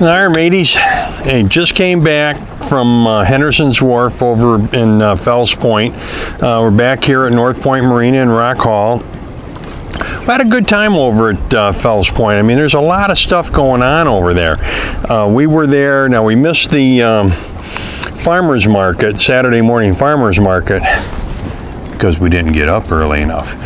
All right, mateys. Hey, just came back from Henderson's Wharf over in Fells Point. We're back here at North Point Marina in Rock Hall. We had a good time over at Fells Point. I mean, there's a lot of stuff going on over there. We were there. Now, we missed the farmers market, Saturday morning farmers market, because we didn't get up early enough.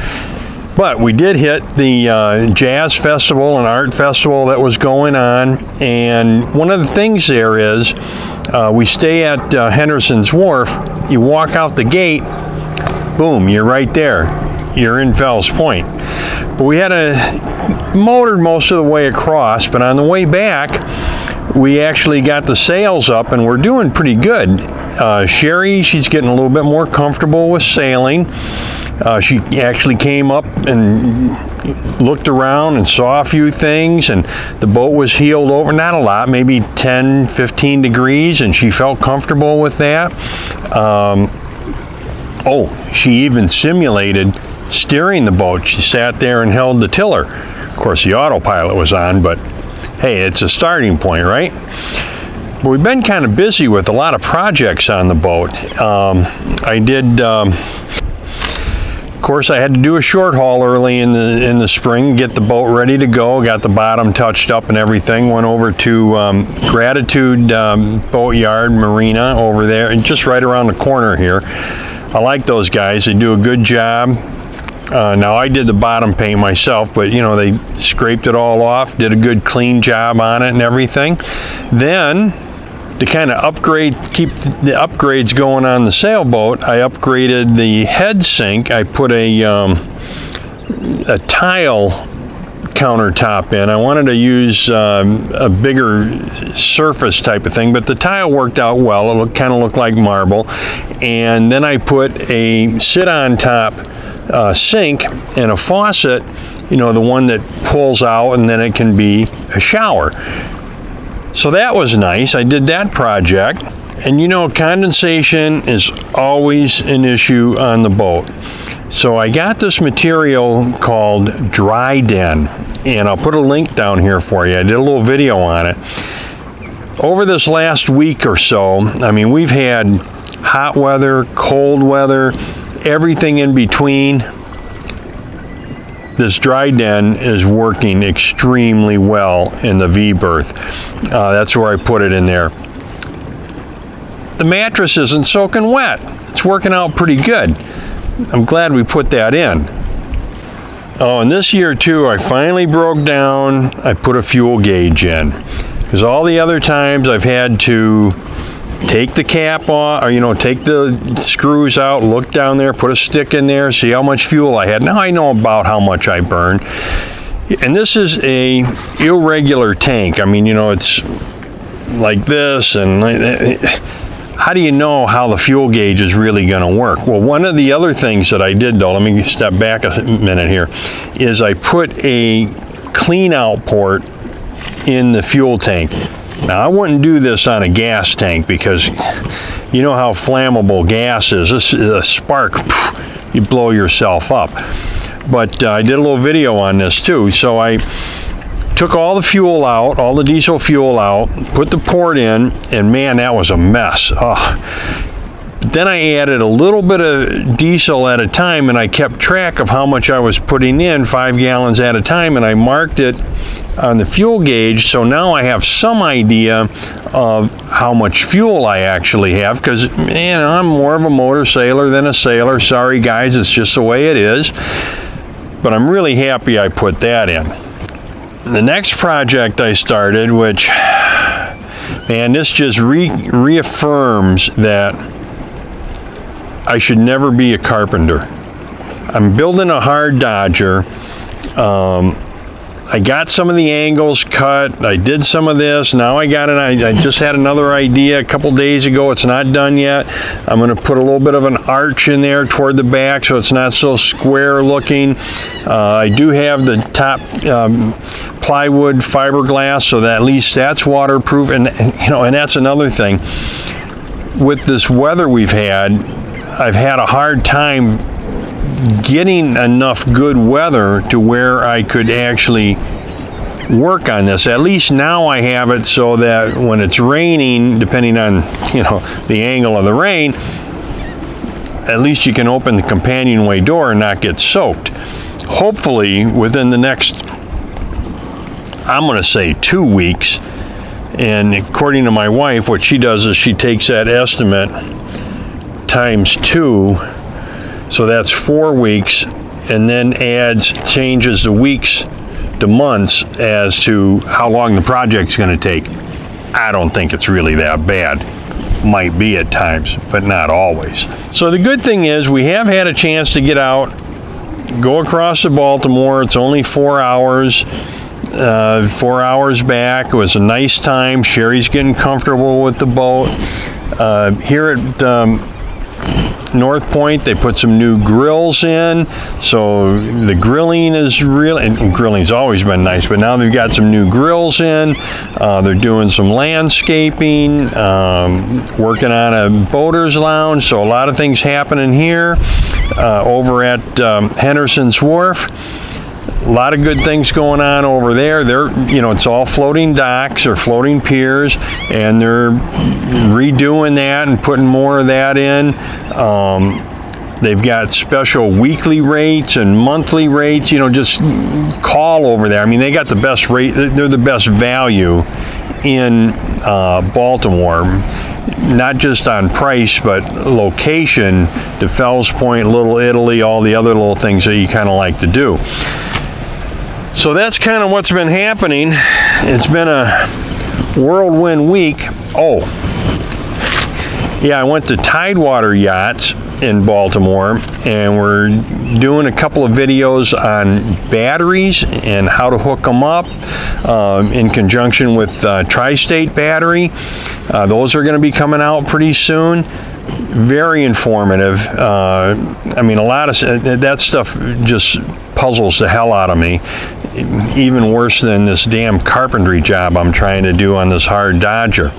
But we did hit the jazz festival and art festival that was going on, and one of the things there is we stay at Henderson's Wharf. You walk out the gate, boom, you're right there. You're in Fells Point. But we had motored most of the way across, but on the way back, we actually got the sails up, and we're doing pretty good. Sherry, she's getting a little bit more comfortable with sailing. She actually came up and looked around and saw a few things, and the boat was heeled over, not a lot, maybe 10, 15 degrees, and she felt comfortable with that. She even simulated steering the boat. She sat there and held the tiller. Of course, the autopilot was on, but hey, it's a starting point, right? But we've been kind of busy with a lot of projects on the boat. Of course, I had to do a short haul early in the spring, get the boat ready to go, got the bottom touched up and everything. Went over to Gratitude Boatyard Marina over there, and just right around the corner here. I like those guys. They do a good job. Now, I did the bottom paint myself, but you know, they scraped it all off, did a good clean job on it and everything. Then, to kind of keep the upgrades going on the sailboat, I upgraded the head sink. I put a tile countertop in. I wanted to use a bigger surface type of thing, but the tile worked out well. It kind of looked like marble. And then I put a sit-on top sink and a faucet, you know, the one that pulls out and then it can be a shower. So that was nice. I did that project. And you know, condensation is always an issue on the boat. So I got this material called Dry Den, and I'll put a link down here for you. I did a little video on it. Over this last week or so, I mean, we've had hot weather, cold weather, everything in between. This Dry Den is working extremely well in the V-berth. That's where I put it in there. The mattress isn't soaking wet. It's working out pretty good. I'm glad we put that in. Oh, and this year too, I finally broke down. I put a fuel gauge in. Because all the other times I've had to take the cap off, or you know, take the screws out, look down there, put a stick in there, see how much fuel I had. Now I know about how much I burned. And this is a irregular tank. I mean, you know, it's like this, and how do you know how the fuel gauge is really going to work? Well, one of the other things that I did, though, let me step back a minute here, is I put a clean out port in the fuel tank. Now, I wouldn't do this on a gas tank because you know how flammable gas is. This is a spark, you blow yourself up. But I did a little video on this too. So I took all the fuel out, all the diesel fuel out, put the port in, and man, that was a mess. Then I added a little bit of diesel at a time, and I kept track of how much I was putting in, 5 gallons at a time, and I marked it on the fuel gauge, so now I have some idea of how much fuel I actually have, because you know, I'm more of a motor sailor than a sailor. Sorry guys, it's just the way it is. But I'm really happy I put that in. The next project I started, which, man, this just reaffirms that I should never be a carpenter. I'm building a hard Dodger. I got some of the angles cut. I did some of this. Now I just had another idea a couple days ago. It's not done yet. I'm going to put a little bit of an arch in there toward the back so it's not so square looking. I do have the top plywood fiberglass, so that at least that's waterproof. And you know, and that's another thing. With this weather we've had, I've had a hard time getting enough good weather to where I could actually work on this. At least now I have it so that when it's raining, depending on, you know, the angle of the rain, at least you can open the companionway door and not get soaked. Hopefully within the next, I'm going to say 2 weeks, and according to my wife, what she does is she takes that estimate times 2, so that's 4 weeks, and then changes the weeks to months as to how long the project's going to take. I don't think it's really that bad. Might be at times, but not always. So the good thing is we have had a chance to get out, go across to Baltimore. It's only 4 hours. 4 hours back. It was a nice time. Sherry's getting comfortable with the boat. Here at North Point, they put some new grills in, so the grilling is real, and grilling's always been nice, but now they've got some new grills in. They're doing some landscaping, working on a boater's lounge, so a lot of things happening here. Over at Henderson's Wharf, a lot of good things going on over there. It's all floating docks or floating piers, and they're redoing that and putting more of that in. They've got special weekly rates and monthly rates. Just call over there. I mean, they got the best rate. They're the best value in Baltimore, not just on price, but location, to Fells Point, Little Italy, all the other little things that you kind of like to do. So that's kind of what's been happening. It's been a whirlwind week. Oh, yeah, I went to Tidewater Yachts in Baltimore, and we're doing a couple of videos on batteries and how to hook them up in conjunction with Tri-State Battery. Those are going to be coming out pretty soon. Very informative. I mean, a lot of that stuff just puzzles the hell out of me, even worse than this damn carpentry job I'm trying to do on this hard Dodger.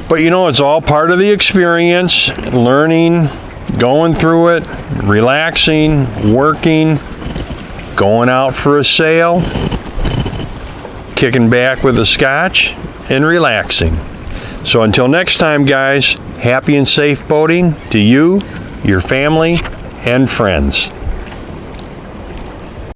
But it's all part of the experience, learning, going through it, relaxing, working, going out for a sail, kicking back with a scotch, and relaxing. So until next time, guys, happy and safe boating to you, your family, and friends.